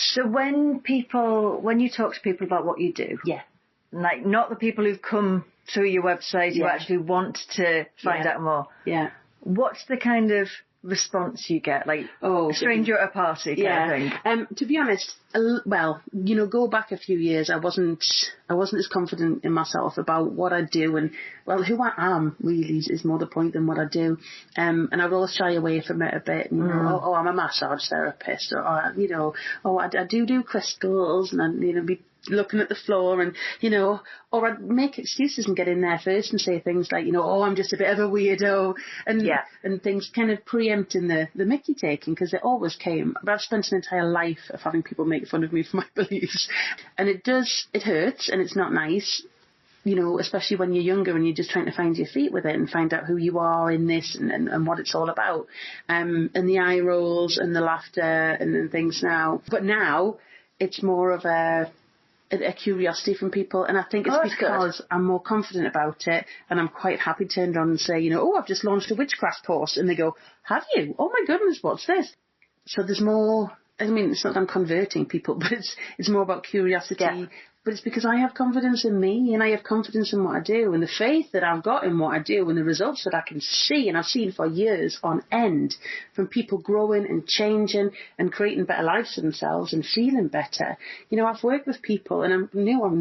So when you talk to people about what you do, Yeah. like not the people who've come through your website who actually want to find out more, what's the kind of response you get? Like, a stranger at a party kind of thing? To be honest, go back a few years, I wasn't as confident in myself about what I do, and who I am really is more the point than what I do. And I will shy away from it a bit. I'm a massage therapist, or I do crystals, and I be looking at the floor, and or I'd make excuses and get in there first and say things like, I'm just a bit of a weirdo, and things kind of preempting the mickey taking, because it always came. But I've spent an entire life of having people make fun of me for my beliefs, and it hurts, and it's not nice, especially when you're younger and you're just trying to find your feet with it and find out who you are in this and what it's all about, and the eye rolls and the laughter and things now. But now it's more of a curiosity from people, and I think it's because I'm more confident about it, and I'm quite happy to turn around and say, I've just launched a witchcraft course, and they go, have you? Oh my goodness, what's this? So there's more. I mean, it's not that I'm converting people, but it's more about curiosity. Yeah. But it's because I have confidence in me, and I have confidence in what I do, and the faith that I've got in what I do, and the results that I can see, and I've seen for years on end, from people growing and changing and creating better lives for themselves and feeling better. I've worked with people, and I'm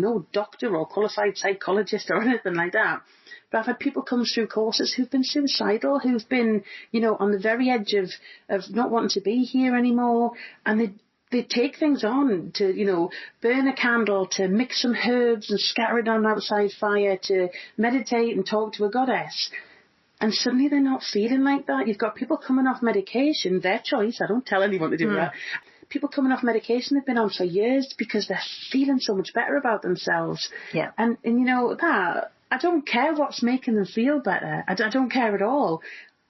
no doctor or qualified psychologist or anything like that, but I've had people come through courses who've been suicidal, who've been, on the very edge of not wanting to be here anymore, and they take things on to, burn a candle, to mix some herbs and scatter it on an outside fire, to meditate and talk to a goddess. And suddenly they're not feeling like that. You've got people coming off medication, their choice. I don't tell anyone to do that. People coming off medication they've been on for years because they're feeling so much better about themselves. Yeah. And that, I don't care what's making them feel better. I don't care at all.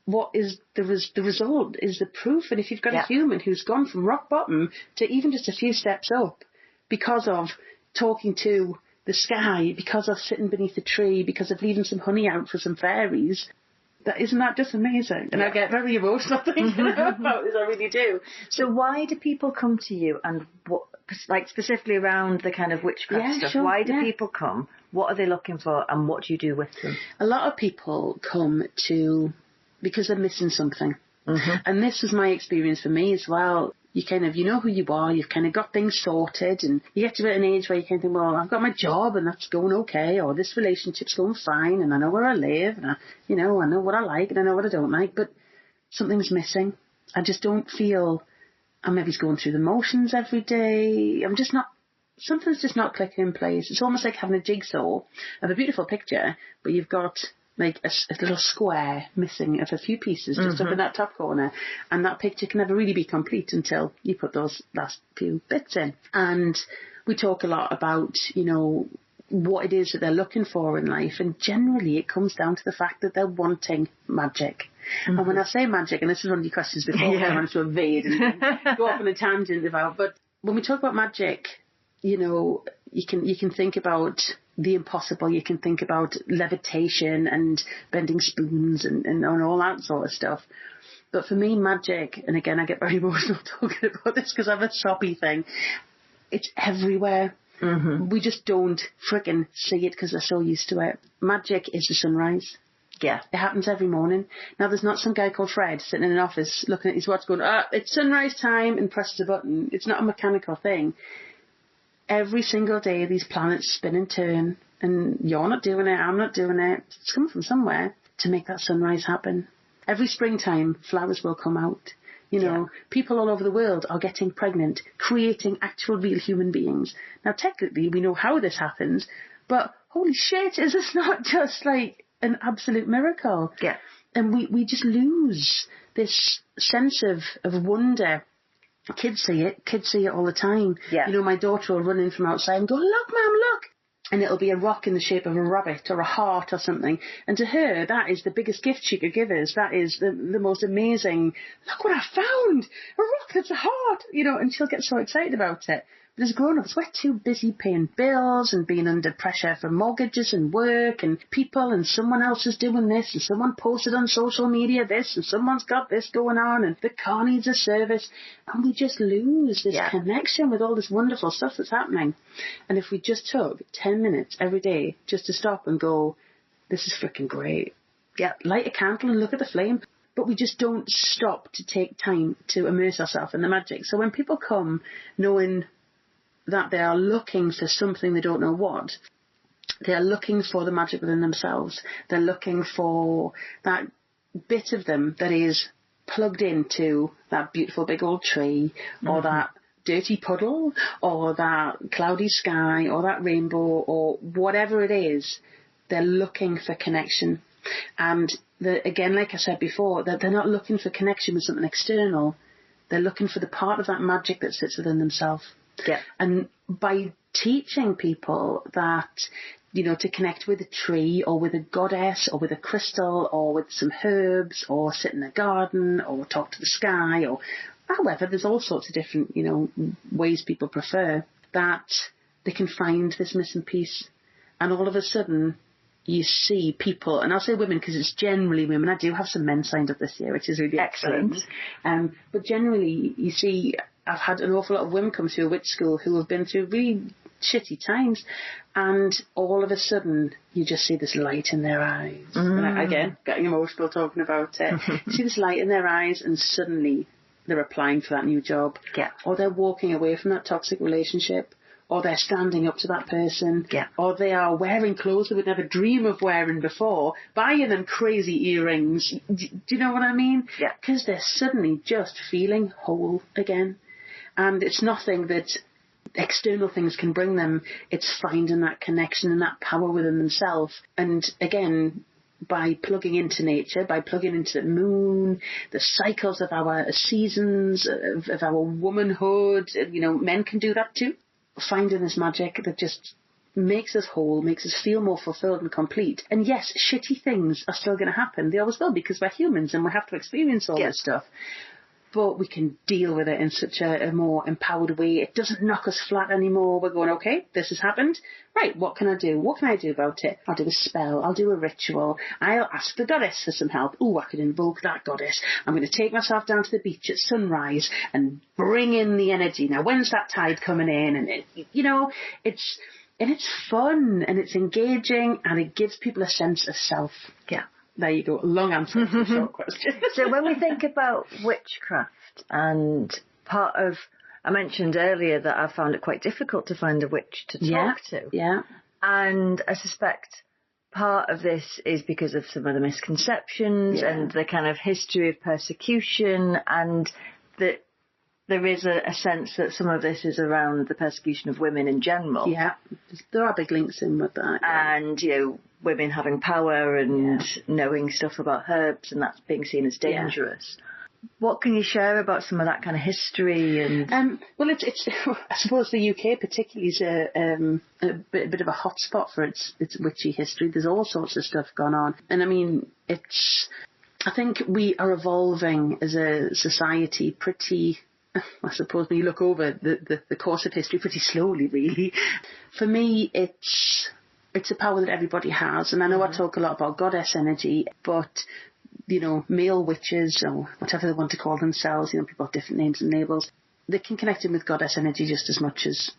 What is the result is the proof. And if you've got a human who's gone from rock bottom to even just a few steps up because of talking to the sky, because of sitting beneath a tree, because of leaving some honey out for some fairies, isn't that just amazing? And I get very emotional thinking about this, I really do. So why do people come to you, and what, like specifically around the kind of witchcraft stuff? Sure, why do people come? What are they looking for, and what do you do with them? A lot of people come because they're missing something. And this was my experience for me as well. You kind of, who you are, you've kind of got things sorted, and you get to an age where you kind of think, well, I've got my job and that's going okay, or this relationship's going fine, and I know where I live, and I know what I like and I know what I don't like, but something's missing. I just don't feel I'm maybe going through the motions every day. Something's just not clicking in place. It's almost like having a jigsaw of a beautiful picture, but you've got like a little square missing of a few pieces just up in that top corner, and that picture can never really be complete until you put those last few bits in. And we talk a lot about, what it is that they're looking for in life, and generally it comes down to the fact that they're wanting magic. And when I say magic, and this is one of your questions before, I wanted to evade and go off on a tangent about, but when we talk about magic, you can think about the impossible, you can think about levitation and bending spoons and all that sort of stuff. But for me, magic, and again, I get very emotional talking about this because I have a soppy thing, it's everywhere. We just don't frickin' see it because we're so used to it. Magic is the sunrise. Yeah. It happens every morning. Now, there's not some guy called Fred sitting in an office looking at his watch going, it's sunrise time, and presses a button. It's not a mechanical thing. Every single day, these planets spin and turn, and you're not doing it, I'm not doing it. It's coming from somewhere to make that sunrise happen. Every springtime, flowers will come out. People all over the world are getting pregnant, creating actual real human beings. Now, technically, we know how this happens, but holy shit, is this not just like an absolute miracle? Yeah. And we just lose this sense of wonder. Kids see it all the time. Yeah. My daughter will run in from outside and go, look, Mum, look. And it'll be a rock in the shape of a rabbit or a heart or something. And to her, that is the biggest gift she could give us. That is the most amazing, look what I found, a rock that's a heart, and she'll get so excited about it. as grown-ups, we're too busy paying bills and being under pressure from mortgages and work and people, and someone else is doing this and someone posted on social media this and someone's got this going on and the car needs a service, and we just lose this connection with all this wonderful stuff that's happening. And if we just took 10 minutes every day just to stop and go, this is freaking great. Yeah, light a candle and look at the flame. But we just don't stop to take time to immerse ourselves in the magic. So when people come knowing that they are looking for something they don't know what, they are looking for the magic within themselves. They're looking for that bit of them that is plugged into that beautiful big old tree, or that dirty puddle, or that cloudy sky, or that rainbow, or whatever it is. They're looking for connection. And again, like I said before, they're not looking for connection with something external. They're looking for the part of that magic that sits within themselves. Yeah. And by teaching people that, you know, to connect with a tree or with a goddess or with a crystal or with some herbs or sit in a garden or talk to the sky, or however, there's all sorts of different, you know, ways people prefer, that they can find this missing piece. And all of a sudden, you see people, and I'll say women because it's generally women. I do have some men signed up this year, which is really excellent. But generally, you see, I've had an awful lot of women come through a witch school who have been through really shitty times, and all of a sudden, you just see this light in their eyes. And again, getting emotional talking about it. You see this light in their eyes, and suddenly they're applying for that new job. Yeah. Or they're walking away from that toxic relationship. Or they're standing up to that person, or they are wearing clothes they would never dream of wearing before, buying them crazy earrings. Do you know what I mean? Yeah. Because they're suddenly just feeling whole again. And it's nothing that external things can bring them. It's finding that connection and that power within themselves. And again, by plugging into nature, by plugging into the moon, the cycles of our seasons, of our womanhood, you know, men can do that too. Finding this magic that just makes us whole, makes us feel more fulfilled and complete. And yes, shitty things are still going to happen. They always will, because we're humans and we have to experience all this stuff. But we can deal with it in such a more empowered way. It doesn't knock us flat anymore. We're going, okay, this has happened. Right, what can I do? What can I do about it? I'll do a spell. I'll do a ritual. I'll ask the goddess for some help. Oh, I could invoke that goddess. I'm going to take myself down to the beach at sunrise and bring in the energy. Now, when's that tide coming in? And, it's fun and it's engaging and it gives people a sense of self. Yeah. There you go. Long answer to a short question. So when we think about witchcraft, and part of, I mentioned earlier that I found it quite difficult to find a witch to talk to. Yeah. And I suspect part of this is because of some of the misconceptions and the kind of history of persecution, and that there is a sense that some of this is around the persecution of women in general. Yeah, there are big links in with that. Yeah. And, you know, women having power and knowing stuff about herbs, and that's being seen as dangerous. Yeah. What can you share about some of that kind of history? And well, it's I suppose the UK particularly is a bit of a hot spot for its witchy history. There's all sorts of stuff going on, and I mean, I think we are evolving as a society pretty, I suppose when you look over the course of history, pretty slowly, really. For me, it's a power that everybody has. And I know I talk a lot about goddess energy, but, you know, male witches or whatever they want to call themselves, you know, people have different names and labels. They can connect in with goddess energy just as much as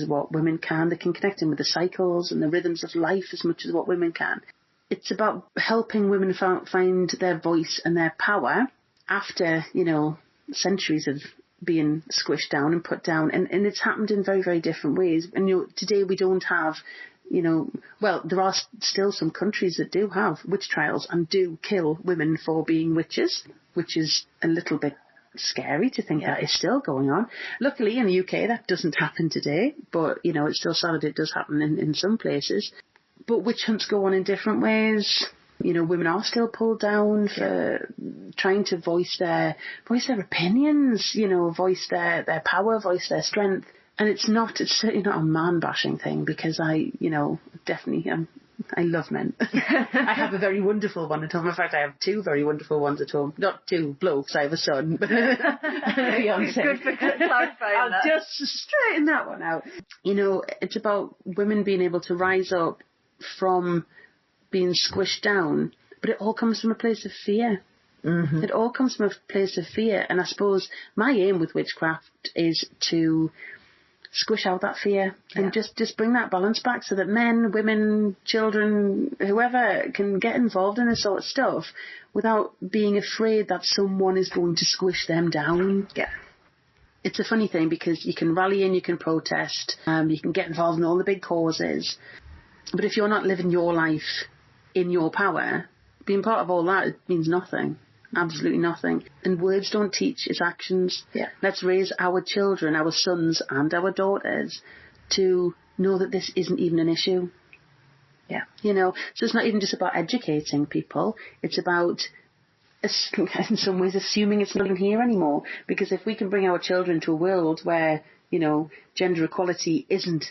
what women can. They can connect in with the cycles and the rhythms of life as much as what women can. It's about helping women find their voice and their power after, you know, centuries of being squished down and put down, and it's happened in very, very different ways. And you know, today we don't have, you know, well, there are still some countries that do have witch trials and do kill women for being witches, which is a little bit scary to think that is still going on. Luckily in the UK that doesn't happen today, but you know, it's still sad that it does happen in some places. But witch hunts go on in different ways. You know, women are still pulled down for trying to voice their opinions, you know, voice their power, voice their strength. And it's certainly not a man-bashing thing, because I'm I love men. I have a very wonderful one at home. In fact, I have two very wonderful ones at home. Not two blokes, I have a son. But Beyonce. Good for clarifying I'll that. just straighten that one out. You know, it's about women being able to rise up from being squished down, but it all comes from a place of fear. Mm-hmm. It all comes from a place of fear. And I suppose my aim with witchcraft is to squish out that fear and just bring that balance back so that men, women, children, whoever can get involved in this sort of stuff without being afraid that someone is going to squish them down. Yeah. It's a funny thing because you can rally and you can protest, you can get involved in all the big causes, but if you're not living your life in your power, being part of all that, it means nothing. Absolutely nothing. And words don't teach, it's actions. Yeah. Let's raise our children, our sons and our daughters to know that this isn't even an issue. Yeah. You know, so it's not even just about educating people, it's about, in some ways, assuming it's not even here anymore. Because if we can bring our children to a world where, you know, gender equality isn't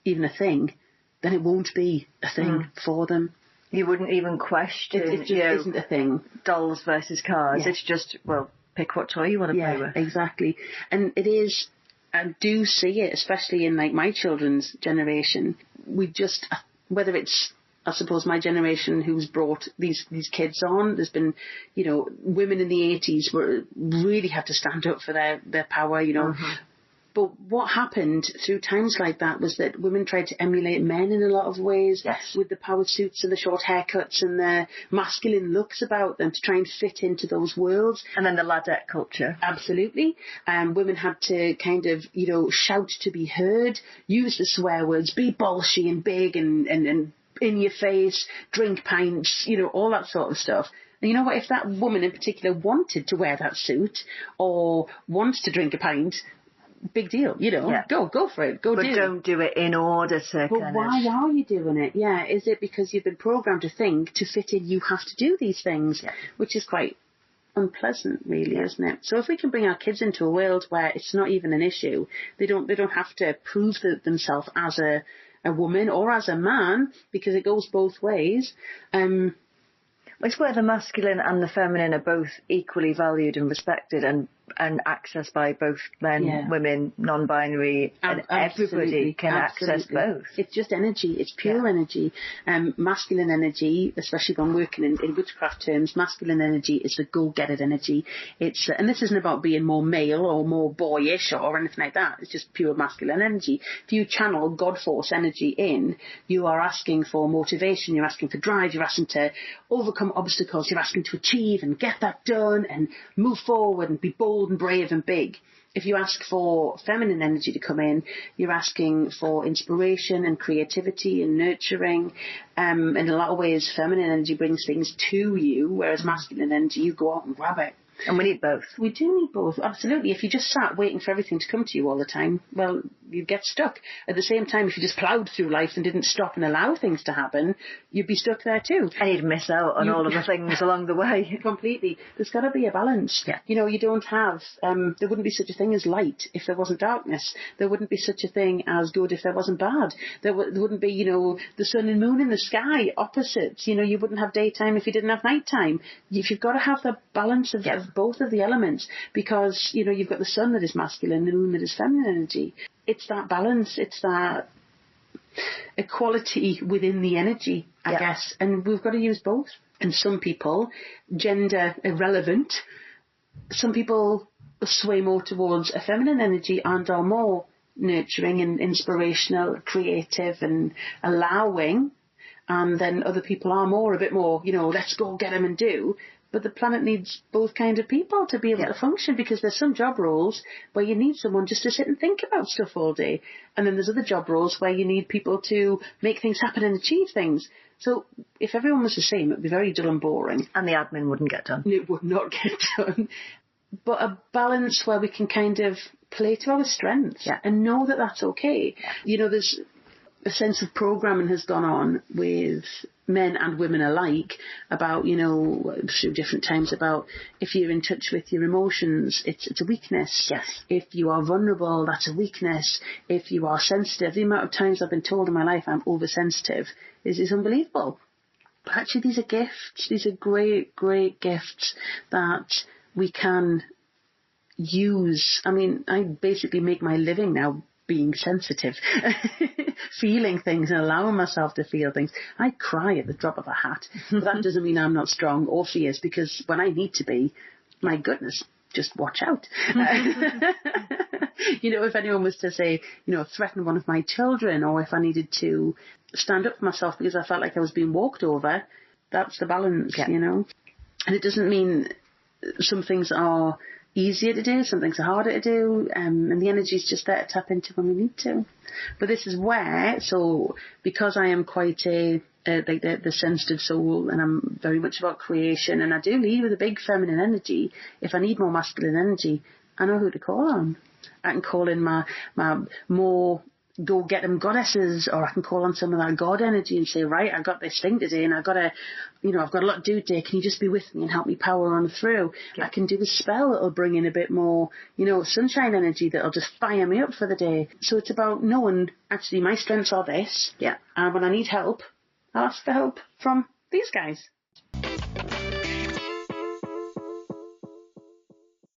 even a thing, then it won't be a thing for them. You wouldn't even question it just isn't a thing. Dolls versus cars. Yeah. It's just, well, pick what toy you want to play with. Exactly. And it is, I do see it, especially in like my children's generation. We just, whether it's, I suppose, my generation who's brought these kids on, there's been, you know, women in the 80s were really had to stand up for their power, you know. Mm-hmm. But what happened through times like that was that women tried to emulate men in a lot of ways, with the power suits and the short haircuts and the masculine looks about them to try and fit into those worlds. And then the ladette culture. Absolutely. Women had to kind of, you know, shout to be heard, use the swear words, be bolshy and big and in your face, drink pints, you know, all that sort of stuff. And you know what? If that woman in particular wanted to wear that suit or wants to drink a pint, big deal, you know, go for it, but don't do it in order to But why are you doing it? Yeah, is it because you've been programmed to think to fit in you have to do these things, which is quite unpleasant, really, isn't it? So if we can bring our kids into a world where it's not even an issue, they don't have to prove themselves as a woman or as a man, because it goes both ways. It's where the masculine and the feminine are both equally valued and respected and accessed by both men, women, non-binary, and everybody can access both. It's just energy. It's pure energy. Masculine energy, especially when working in witchcraft terms, masculine energy is the go-get-it energy. It's and this isn't about being more male or more boyish or anything like that. It's just pure masculine energy. If you channel God force energy in, you are asking for motivation, you're asking for drive, you're asking to overcome obstacles, you're asking to achieve and get that done and move forward and be bold and brave and big. If you ask for feminine energy to come in, you're asking for inspiration and creativity and nurturing. In a lot of ways, feminine energy brings things to you, whereas masculine energy, you go out and grab it. And we need both. We do need both, absolutely. If you just sat waiting for everything to come to you all the time, well, you'd get stuck. At the same time, if you just ploughed through life and didn't stop and allow things to happen, you'd be stuck there too. And you'd miss out on all of the things along the way. Completely. There's got to be a balance. Yeah. You know, you don't have, there wouldn't be such a thing as light if there wasn't darkness. There wouldn't be such a thing as good if there wasn't bad. There wouldn't be, you know, the sun and moon in the sky, opposites. You know, you wouldn't have daytime if you didn't have nighttime. You've got to have the balance of both of the elements, because, you know, you've got the sun that is masculine, the moon that is feminine energy. It's that balance, it's that equality within the energy, I guess, and we've got to use both. And some people, gender irrelevant, some people sway more towards a feminine energy and are more nurturing and inspirational, creative and allowing, and then other people are a bit more, you know, let's go get them and do. But the planet needs both kinds of people to be able to function, because there's some job roles where you need someone just to sit and think about stuff all day. And then there's other job roles where you need people to make things happen and achieve things. So if everyone was the same, it would be very dull and boring. And the admin wouldn't get done. It would not get done. But a balance where we can kind of play to our strengths and know that that's okay. You know, there's a sense of programming has gone on with men and women alike about, you know, through different times, about if you're in touch with your emotions, it's a weakness. Yes. If you are vulnerable, that's a weakness. If you are sensitive, the amount of times I've been told in my life I'm oversensitive is unbelievable. But actually these are gifts. These are great, great gifts that we can use. I mean, I basically make my living now being sensitive, feeling things and allowing myself to feel things. I cry at the drop of a hat. But that doesn't mean I'm not strong or fierce, because when I need to be, my goodness, just watch out. You know, if anyone was to say, you know, threaten one of my children, or if I needed to stand up for myself because I felt like I was being walked over, that's the balance, you know. And it doesn't mean some things are easier to do, some things are harder to do, and the energy is just there to tap into when we need to. But this is where, so because I am quite like the sensitive soul, and I'm very much about creation, and I do lead with a big feminine energy. If I need more masculine energy, I know who to call on. I can call in my more go get them goddesses, or I can call on some of that God energy and say, right, I've got this thing today, and I've got a lot to do today. Can you just be with me and help me power on through? Yeah. I can do a spell that'll bring in a bit more, you know, sunshine energy that'll just fire me up for the day. So it's about knowing, actually, my strengths are this. Yeah. And when I need help, I'll ask for help from these guys.